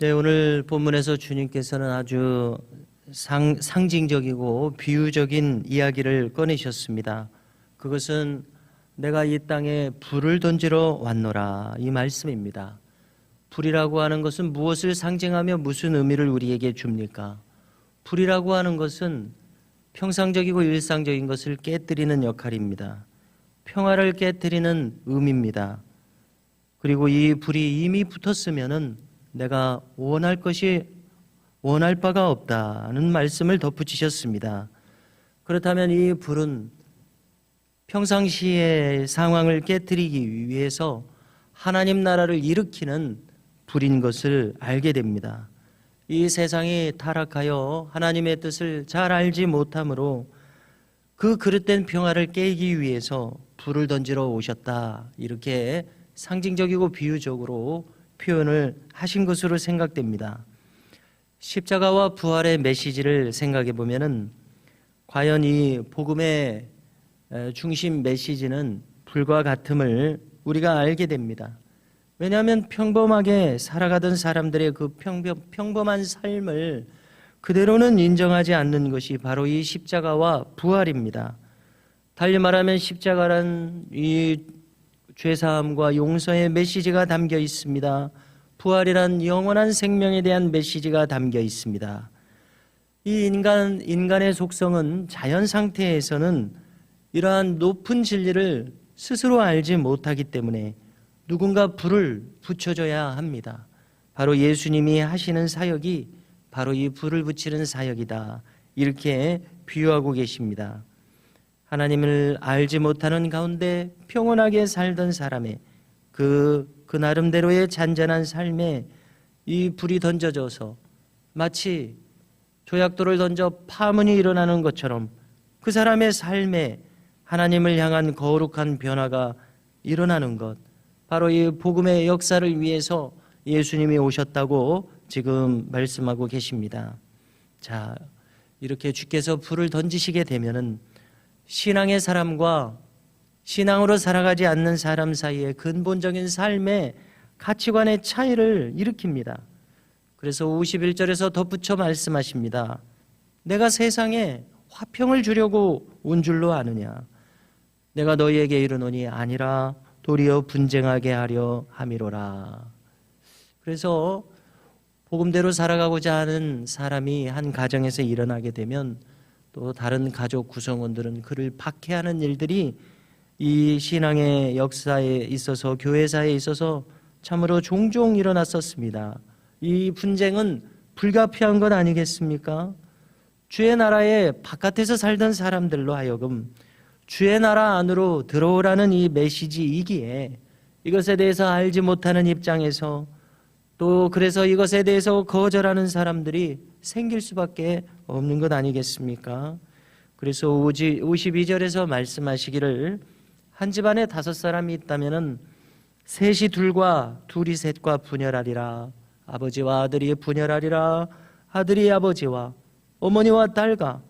네, 오늘 본문에서 주님께서는 아주 상징적이고 비유적인 이야기를 꺼내셨습니다. 그것은 내가 이 땅에 불을 던지러 왔노라, 이 말씀입니다. 불이라고 하는 것은 무엇을 상징하며 무슨 의미를 우리에게 줍니까? 불이라고 하는 것은 평상적이고 일상적인 것을 깨뜨리는 역할입니다. 평화를 깨뜨리는 의미입니다. 그리고 이 불이 이미 붙었으면은 내가 원할 바가 없다는 말씀을 덧붙이셨습니다. 그렇다면 이 불은 평상시의 상황을 깨뜨리기 위해서 하나님 나라를 일으키는 불인 것을 알게 됩니다. 이 세상이 타락하여 하나님의 뜻을 잘 알지 못하므로 그 그릇된 평화를 깨기 위해서 불을 던지러 오셨다, 이렇게 상징적이고 비유적으로 표현을 하신 것으로 생각됩니다. 십자가와 부활의 메시지를 생각해 보면은 과연 이 복음의 중심 메시지는 불과 같음을 우리가 알게 됩니다. 왜냐하면 평범하게 살아가던 사람들의 그 평범한 삶을 그대로는 인정하지 않는 것이 바로 이 십자가와 부활입니다. 달리 말하면 십자가란 이 죄사함과 용서의 메시지가 담겨 있습니다. 부활이란 영원한 생명에 대한 메시지가 담겨 있습니다. 이 인간의 속성은 자연 상태에서는 이러한 높은 진리를 스스로 알지 못하기 때문에 누군가 불을 붙여줘야 합니다. 바로 예수님이 하시는 사역이 바로 이 불을 붙이는 사역이다, 이렇게 비유하고 계십니다. 하나님을 알지 못하는 가운데 평온하게 살던 사람의 그 나름대로의 잔잔한 삶에 이 불이 던져져서 마치 조약돌을 던져 파문이 일어나는 것처럼 그 사람의 삶에 하나님을 향한 거룩한 변화가 일어나는 것, 바로 이 복음의 역사를 위해서 예수님이 오셨다고 지금 말씀하고 계십니다. 자, 이렇게 주께서 불을 던지시게 되면은 신앙의 사람과 신앙으로 살아가지 않는 사람 사이의 근본적인 삶의 가치관의 차이를 일으킵니다. 그래서 51절에서 덧붙여 말씀하십니다. 내가 세상에 화평을 주려고 온 줄로 아느냐? 내가 너희에게 이르노니 아니라 도리어 분쟁하게 하려 함이로라. 그래서 복음대로 살아가고자 하는 사람이 한 가정에서 일어나게 되면 또 다른 가족 구성원들은 그를 박해하는 일들이 이 신앙의 역사에 있어서, 교회사에 있어서 참으로 종종 일어났었습니다. 이 분쟁은 불가피한 것 아니겠습니까? 주의 나라에 바깥에서 살던 사람들로 하여금 주의 나라 안으로 들어오라는 이 메시지이기에 이것에 대해서 알지 못하는 입장에서 또 그래서 이것에 대해서 거절하는 사람들이 생길 수밖에 없는 것 아니겠습니까? 그래서 52절에서 말씀하시기를 한 집안에 5사람이 있다면은 셋이 둘과 둘이 셋과 분열하리라. 아버지와 아들이 분열하리라. 아들이 아버지와 어머니와 딸과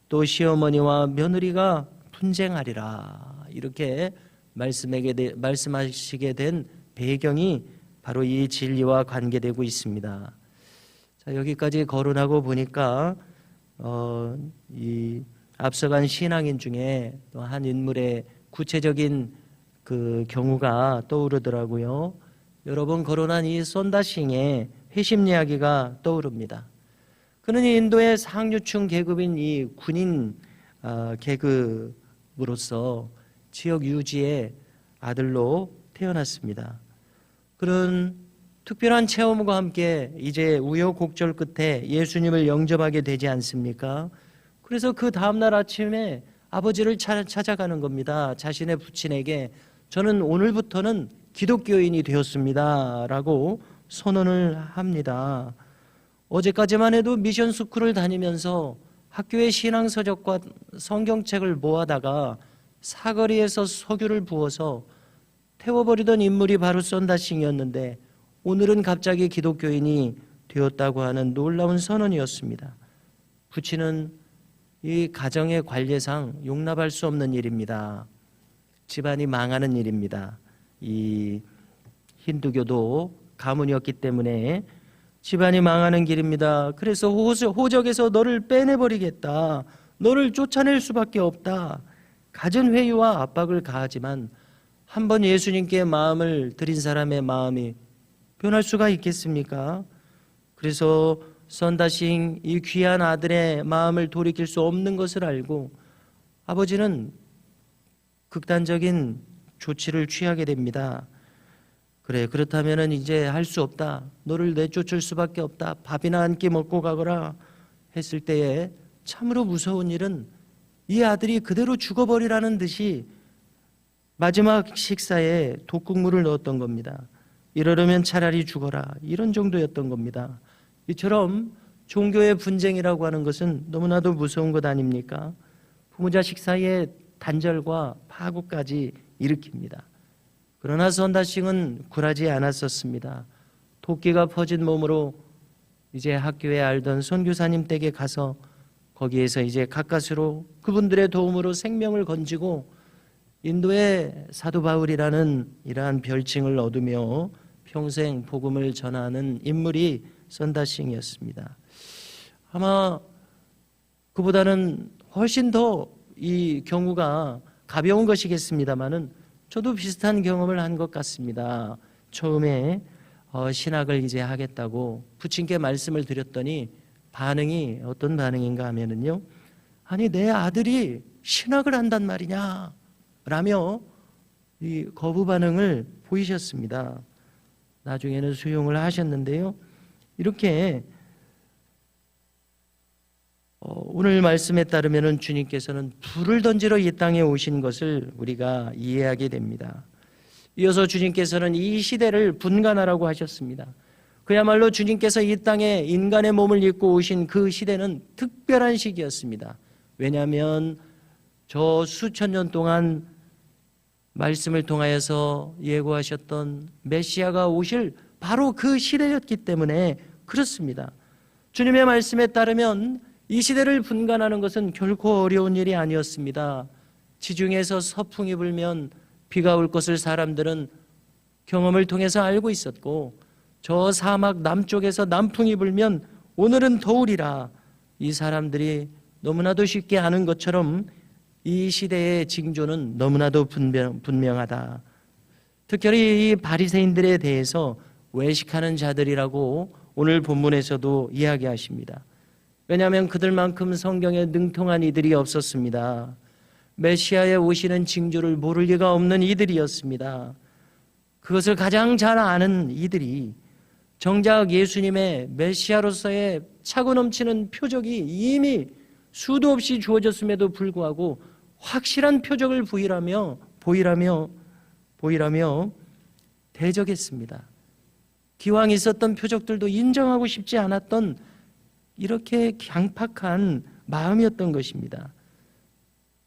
또 시어머니와 며느리가 분쟁하리라. 이렇게 말씀하시게 된 배경이 바로 이 진리와 관계되고 있습니다. 자, 여기까지 거론하고 보니까 이 앞서간 신앙인 중에 또 한 인물의 구체적인 그 경우가 떠오르더라고요. 여러 번 거론한 이 손다싱의 회심 이야기가 떠오릅니다. 그는 인도의 상류층 계급인 이 군인 계급으로서 지역 유지의 아들로 태어났습니다. 그런 특별한 체험과 함께 이제 우여곡절 끝에 예수님을 영접하게 되지 않습니까? 그래서 그 다음날 아침에 아버지를 찾아가는 겁니다. 자신의 부친에게 저는 오늘부터는 기독교인이 되었습니다 라고 선언을 합니다. 어제까지만 해도 미션 스쿨을 다니면서 학교의 신앙서적과 성경책을 모아다가 사거리에서 석유를 부어서 태워버리던 인물이 바로 손다싱이었는데 오늘은 갑자기 기독교인이 되었다고 하는 놀라운 선언이었습니다. 부친은 이 가정의 관례상 용납할 수 없는 일입니다. 집안이 망하는 일입니다. 이 힌두교도 가문이었기 때문에 집안이 망하는 길입니다. 그래서 호적에서 너를 빼내버리겠다. 너를 쫓아낼 수밖에 없다. 갖은 회유와 압박을 가하지만 한번 예수님께 마음을 드린 사람의 마음이 변할 수가 있겠습니까? 그래서 선다싱 이 귀한 아들의 마음을 돌이킬 수 없는 것을 알고 아버지는 극단적인 조치를 취하게 됩니다. 그래, 그렇다면 이제 할 수 없다. 너를 내쫓을 수밖에 없다. 밥이나 한 끼 먹고 가거라 했을 때에 참으로 무서운 일은 이 아들이 그대로 죽어버리라는 듯이 마지막 식사에 독국물을 넣었던 겁니다. 이러려면 차라리 죽어라. 이런 정도였던 겁니다. 이처럼 종교의 분쟁이라고 하는 것은 너무나도 무서운 것 아닙니까? 부모자식 사이의 단절과 파국까지 일으킵니다. 그러나 선다싱은 굴하지 않았었습니다. 도끼가 퍼진 몸으로 이제 학교에 알던 선교사님 댁에 가서 거기에서 이제 가까스로 그분들의 도움으로 생명을 건지고 인도의 사도 바울이라는 이러한 별칭을 얻으며 평생 복음을 전하는 인물이 선다싱이었습니다. 아마 그보다는 훨씬 더 이 경우가 가벼운 것이겠습니다마는 저도 비슷한 경험을 한 것 같습니다. 처음에 신학을 이제 하겠다고 부친께 말씀을 드렸더니 반응이 어떤 반응인가 하면은요, 아니 내 아들이 신학을 한단 말이냐 라며 이 거부 반응을 보이셨습니다. 나중에는 수용을 하셨는데요, 이렇게 오늘 말씀에 따르면 주님께서는 불을 던지러 이 땅에 오신 것을 우리가 이해하게 됩니다. 이어서 주님께서는 이 시대를 분간하라고 하셨습니다. 그야말로 주님께서 이 땅에 인간의 몸을 입고 오신 그 시대는 특별한 시기였습니다. 왜냐하면 저 수천 년 동안 말씀을 통하여서 예고하셨던 메시아가 오실 바로 그 시대였기 때문에 그렇습니다. 주님의 말씀에 따르면 이 시대를 분간하는 것은 결코 어려운 일이 아니었습니다. 지중해에서 서풍이 불면 비가 올 것을 사람들은 경험을 통해서 알고 있었고, 저 사막 남쪽에서 남풍이 불면 오늘은 더우리라, 이 사람들이 너무나도 쉽게 아는 것처럼 이 시대의 징조는 너무나도 분명하다. 특별히 이 바리새인들에 대해서 외식하는 자들이라고 오늘 본문에서도 이야기하십니다. 왜냐하면 그들만큼 성경에 능통한 이들이 없었습니다. 메시아의 오시는 징조를 모를 리가 없는 이들이었습니다. 그것을 가장 잘 아는 이들이 정작 예수님의 메시아로서의 차고 넘치는 표적이 이미 수도 없이 주어졌음에도 불구하고 확실한 표적을 보이라며 대적했습니다. 기왕 있었던 표적들도 인정하고 싶지 않았던 이렇게 강팍한 마음이었던 것입니다.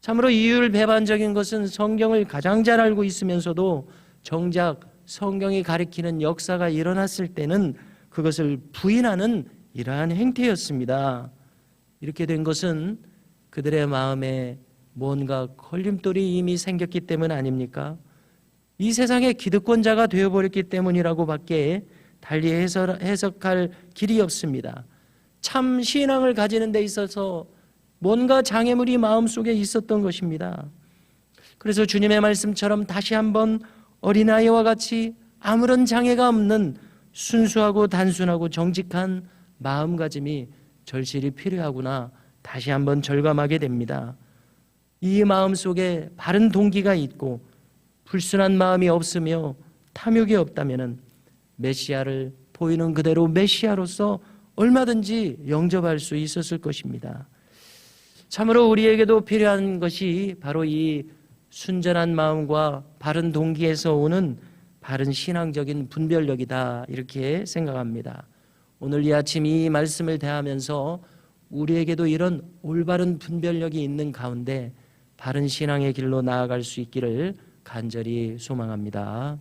참으로 이율배반적인 것은 성경을 가장 잘 알고 있으면서도 정작 성경이 가리키는 역사가 일어났을 때는 그것을 부인하는 이러한 행태였습니다. 이렇게 된 것은 그들의 마음에 뭔가 걸림돌이 이미 생겼기 때문 아닙니까? 이 세상의 기득권자가 되어버렸기 때문이라고 밖에 달리 해석할 길이 없습니다. 참 신앙을 가지는 데 있어서 뭔가 장애물이 마음속에 있었던 것입니다. 그래서 주님의 말씀처럼 다시 한번 어린아이와 같이 아무런 장애가 없는 순수하고 단순하고 정직한 마음가짐이 절실히 필요하구나 다시 한번 절감하게 됩니다. 이 마음 속에 바른 동기가 있고 불순한 마음이 없으며 탐욕이 없다면 메시아를 보이는 그대로 메시아로서 얼마든지 영접할 수 있었을 것입니다. 참으로 우리에게도 필요한 것이 바로 이 순전한 마음과 바른 동기에서 오는 바른 신앙적인 분별력이다, 이렇게 생각합니다. 오늘 이 아침 이 말씀을 대하면서 우리에게도 이런 올바른 분별력이 있는 가운데 바른 신앙의 길로 나아갈 수 있기를 간절히 소망합니다.